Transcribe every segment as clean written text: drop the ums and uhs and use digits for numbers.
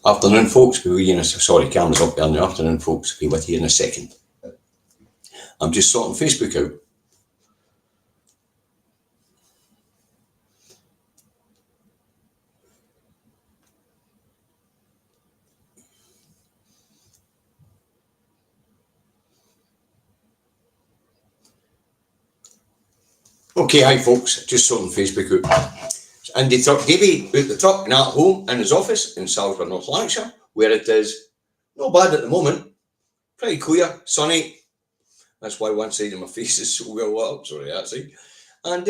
Afternoon, folks. Be with you in a sorry, camera's up there in the afternoon, folks. Be with you in a second. I'm just sorting Facebook out. Okay, hi folks. Just sorting Facebook out. And they took Davey out the truck and at home in his office in Salisbury, North Lanarkshire, where it is not bad at the moment. Pretty clear, sunny. That's why one side of my face is so well lit up, sorry, that side. And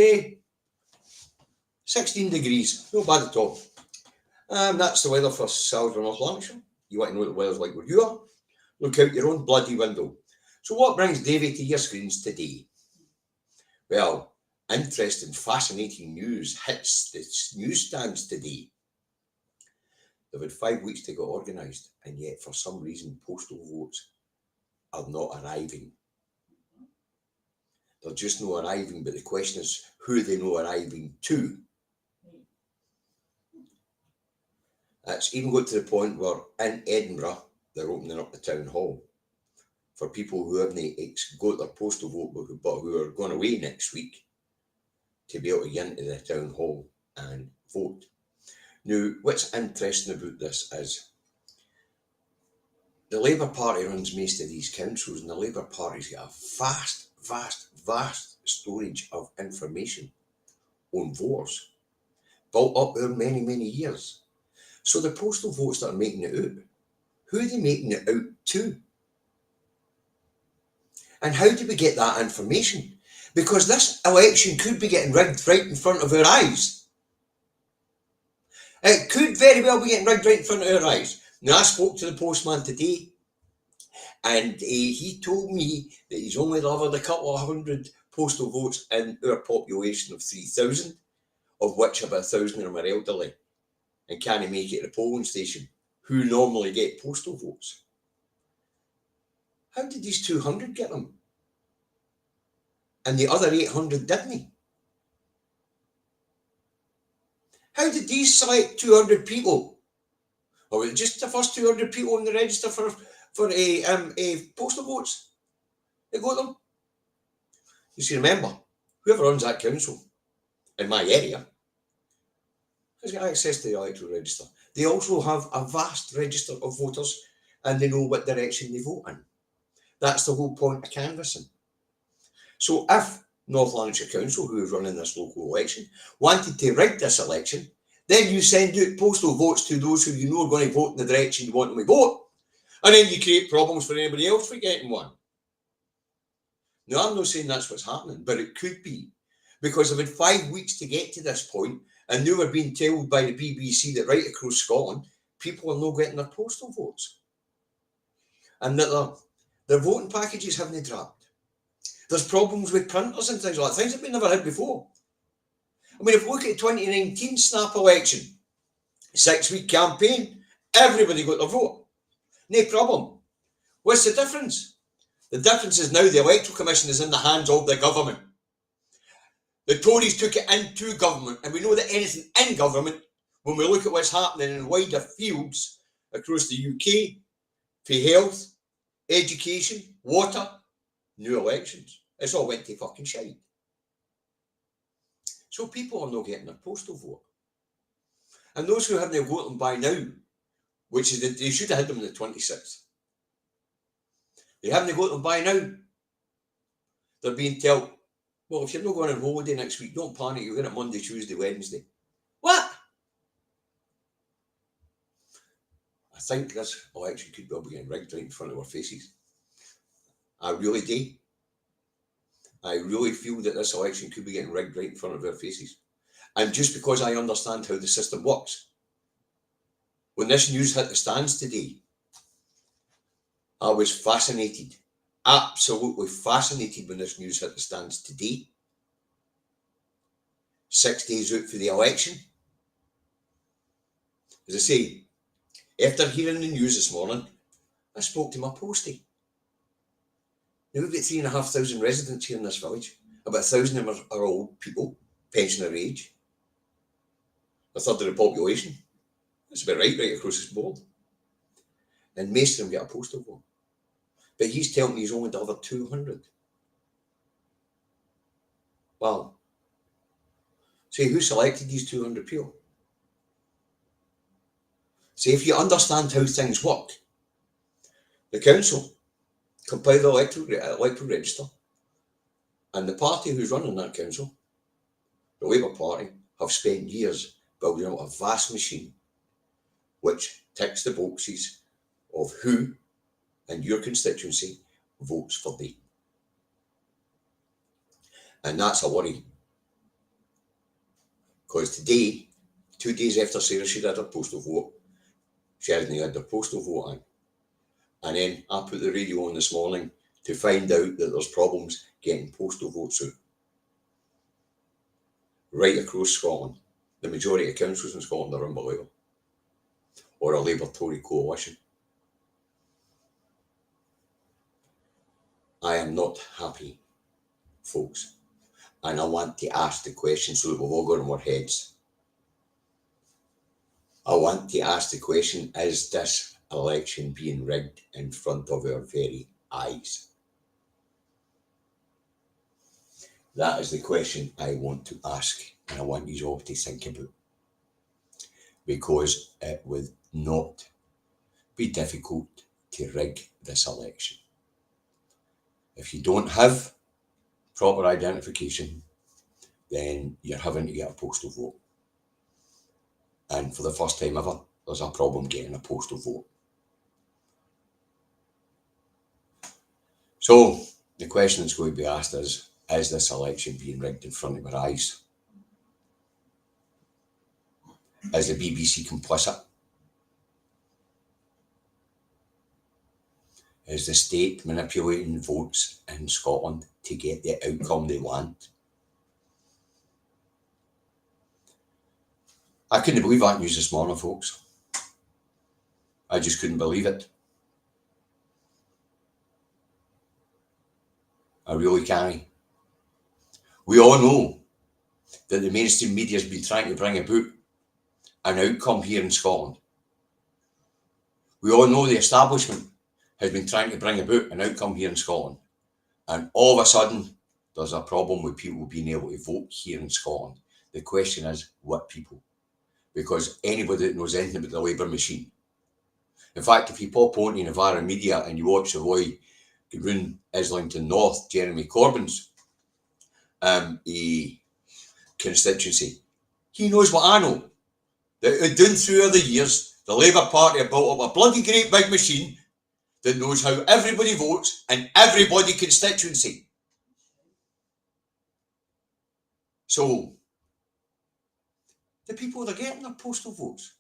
16 degrees, not bad at all. That's the weather for Salisbury, North Lanarkshire. You want to know what the weather's like where you are? Look out your own bloody window. So what brings Davey to your screens today? Well, interesting, fascinating news hits the newsstands today. They've had 5 weeks to get organised, and yet for some reason postal votes are not arriving. They're just not arriving, but the question is who they know arriving to. It's even got to the point where in Edinburgh, they're opening up the town hall for people who haven't got their postal vote but who are going away next week to be able to get into the town hall and vote. Now, what's interesting about this is the Labour Party runs most of these councils, and the Labour Party's got a vast storage of information on voters built up over many, many years. So the postal votes that are making it out, who are they making it out to? And how do we get that information? Because this election could be getting rigged right in front of our eyes. It could very well be getting rigged right in front of our eyes. Now, I spoke to the postman today, and he told me that he's only delivered a couple of hundred postal votes in our population of 3,000, of which about 1,000 of them are elderly and can't make it to the polling station, who normally get postal votes. How did these 200 get them? And the other 800 didn't? How did these select 200 people? Or was it just the first 200 people on the register for postal votes? They got them. You see, remember, whoever runs that council in my area has got access to the electoral register. They also have a vast register of voters, and they know what direction they vote in. That's the whole point of canvassing. So if North Lanarkshire Council, who is running this local election, wanted to rig this election, then you send out postal votes to those who you know are going to vote in the direction you want them to vote, and then you create problems for anybody else for getting one. Now, I'm not saying that's what's happening, but it could be, because they've had 5 weeks to get to this point, and now we're being told by the BBC that right across Scotland, people are not getting their postal votes, and that their voting packages haven't dropped. There's problems with printers and things like that, things that we never had before. I mean, if we look at the 2019 snap election, 6-week campaign, everybody got their vote. No problem. What's the difference? The difference is now the Electoral Commission is in the hands of the government. The Tories took it into government, and we know that anything in government, when we look at what's happening in wider fields across the UK, for health, education, water, new elections, it's all went to fucking shite. So people are not getting their postal vote. And those who haven't voted them by now, which is they should have had them on the 26th. They haven't got them by now. They're being told, well, if you're not going on holiday next week, don't panic, you'll get it Monday, Tuesday, Wednesday. What? I think this election could well be getting rigged right in front of our faces. I really do. I really feel that this election could be getting rigged right in front of our faces. And just because I understand how the system works, when this news hit the stands today, I was fascinated, absolutely fascinated when this news hit the stands today. 6 days out for the election. As I say, after hearing the news this morning, I spoke to my postie. Now, we've got 3,500 residents here in this village. About 1,000 of them are old people, pensioner age. A third of the population. That's about right across this board. and most of them get a postal vote. But he's telling me he's only delivered 200. Well, see, who selected these 200 people? See, if you understand how things work, the council compile the electoral register, and the party who's running that council, the Labour Party, have spent years building out a vast machine which ticks the boxes of who in your constituency votes for thee. And that's a worry. Because today, 2 days after Sarah she'd had her postal vote, she hasn't had her postal vote in. And then I put the radio on this morning to find out that there's problems getting postal votes out. Right across Scotland. The majority of councils in Scotland are unbelievable. Or a Labour-Tory coalition. I am not happy, folks. And I want to ask the question so that we've all got in our heads. I want to ask the question, is this election being rigged in front of our very eyes? That is the question I want to ask, and I want you all to think about. Because it would not be difficult to rig this election. If you don't have proper identification, then you're having to get a postal vote. And for the first time ever, there's a problem getting a postal vote. So the question that's going to be asked is this election being rigged in front of our eyes? Is the BBC complicit? Is the state manipulating votes in Scotland to get the outcome they want? I couldn't believe that news this morning, folks. I just couldn't believe it. I really can't. We all know that the mainstream media has been trying to bring about an outcome here in Scotland. We all know the establishment has been trying to bring about an outcome here in Scotland. And all of a sudden, there's a problem with people being able to vote here in Scotland. The question is, what people? Because anybody that knows anything about the Labour machine. In fact, if you pop onto Navarra media and you watch the way around Islington North, Jeremy Corbyn's constituency, he knows what I know. That down through the years, the Labour Party have built up a bloody great big machine that knows how everybody votes in everybody constituency. So, the people that are getting their postal votes,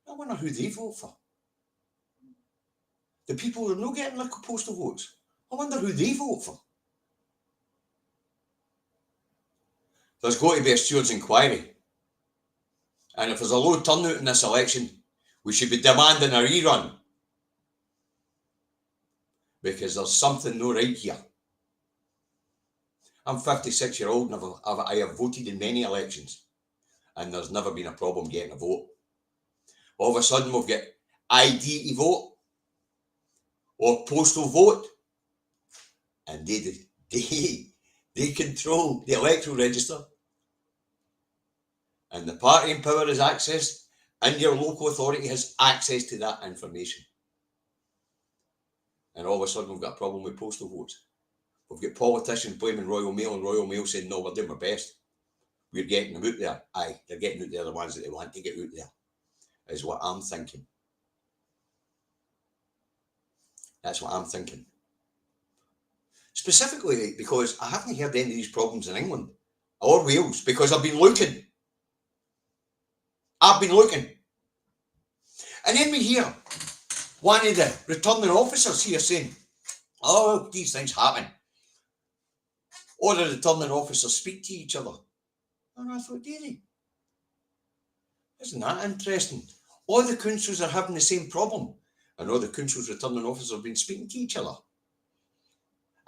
I wonder who they vote for. The people that are not getting their postal votes, I wonder who they vote for. There's got to be a steward's inquiry. And if there's a low turnout in this election, we should be demanding a rerun. Because there's something not right here. I'm 56-year-old and I have voted in many elections. And there's never been a problem getting a vote. All of a sudden we've got ID to vote. Or postal vote. And they control the electoral register. And the party in power has access, and your local authority has access to that information. And all of a sudden we've got a problem with postal votes. We've got politicians blaming Royal Mail, and Royal Mail saying, no, we're doing our best. We're getting them out there. Aye, they're getting out there the ones that they want to get out there, is what I'm thinking. That's what I'm thinking. Specifically because I haven't heard any of these problems in England or Wales, because I've been looking. And then we hear one of the returning officers here saying, oh, these things happen. Or the returning officers speak to each other. And I thought, do they? Isn't that interesting? All the councils are having the same problem. And all the councils' returning officers have been speaking to each other.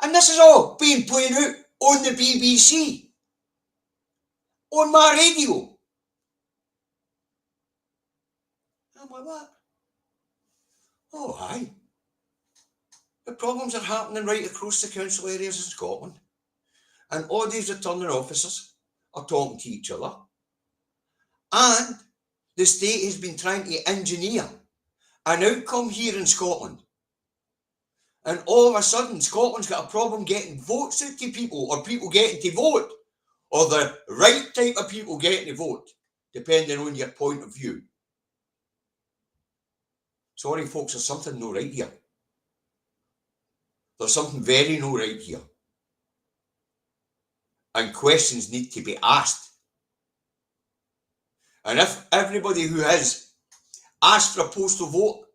And this is all being played out on the BBC. On my radio. I'm like, what? Oh, aye. The problems are happening right across the council areas in Scotland. And all these returning officers are talking to each other. And the state has been trying to engineer an outcome here in Scotland. And all of a sudden, Scotland's got a problem getting votes out to people, or people getting to vote, or the right type of people getting to vote, depending on your point of view. Sorry, folks, there's something no right here. There's something very no right here. And questions need to be asked. And if everybody who has asked for a postal vote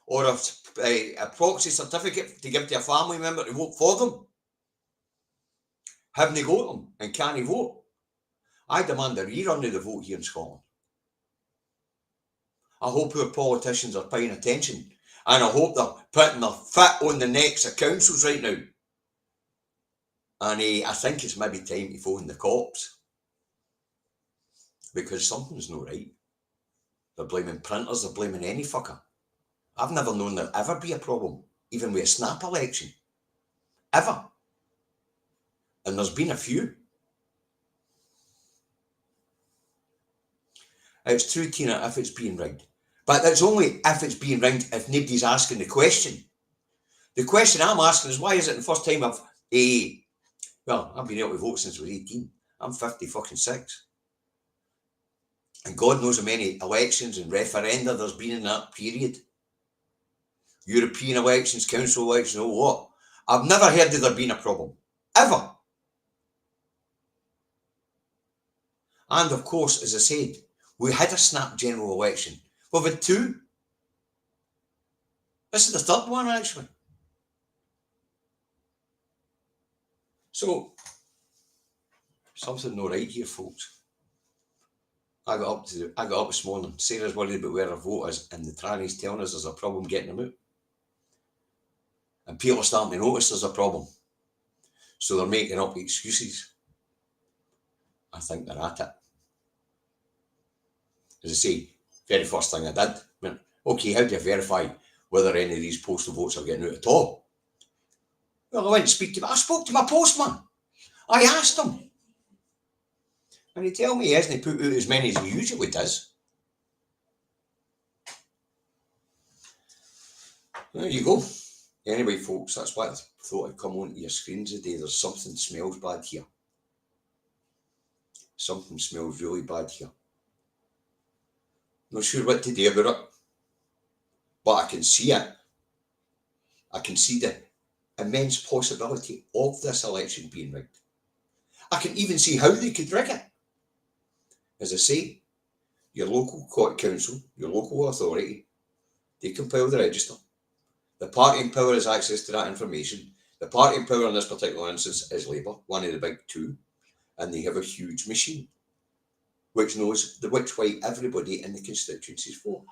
or a proxy certificate to give to a family member to vote for them, haven't got them and can't vote, I demand a rerun of the vote here in Scotland. I hope our politicians are paying attention, and I hope they're putting their foot on the necks of councils right now. And I think it's maybe time to phone the cops, because something's not right. They're blaming printers, they're blaming any fucker. I've never known there'll ever be a problem, even with a snap election. Ever. And there's been a few. It's true, Tina, if it's being rigged. But that's only if it's being rigged if nobody's asking the question. The question I'm asking is, why is it the first time I've been able to vote since I was 18. I'm 56. And God knows how many elections and referenda there's been in that period. European elections, council elections, oh what. I've never heard of there being a problem. Ever. And of course, as I said, we had a snap general election. We've had two. This is the third one, actually. So, something not right here, folks. I got up this morning. Sarah's worried about where her vote is, and the tranny's telling us there's a problem getting them out. And people are starting to notice there's a problem. So they're making up excuses. I think they're at it. As I say, very first thing I did, went, okay, how do you verify whether any of these postal votes are getting out at all? Well, I went to I spoke to my postman. I asked him. And he told me he hasn't put out as many as he usually does. There you go. Anyway, folks, that's what I thought I'd come onto your screens today. There's something smells bad here. Something smells really bad here. Not sure what to do about it, but I can see it. I can see the immense possibility of this election being rigged. I can even see how they could rig it. As I say, your local council, your local authority, they compile the register. The party in power has access to that information. The party in power in this particular instance is Labour, one of the big two, and they have a huge machine which knows which way everybody in the constituencies vote.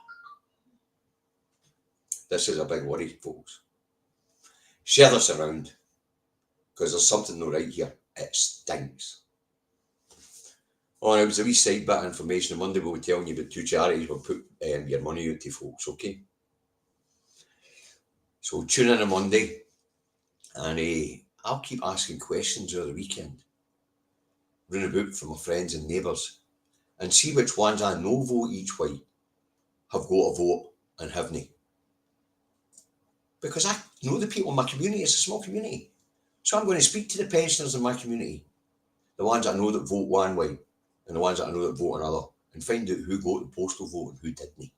This is a big worry, folks. Share this around, because there's something not right here. It stinks. Oh, and it was a wee side bit of information. On Monday we'll be telling you about two charities we'll put your money out to, folks, okay? So tune in on Monday, and I'll keep asking questions over the weekend. Run about for my friends and neighbours, and see which ones I know vote each way have got a vote and haven't. Because I know the people in my community. It's a small community. So I'm going to speak to the pensioners in my community, the ones I know that vote one way and the ones that I know that vote another, and find out who got the postal vote and who didn't.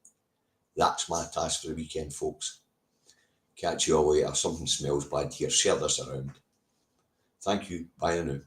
That's my task for the weekend, folks. Catch you all later. Something smells bad here. Share this around. Thank you. Bye now.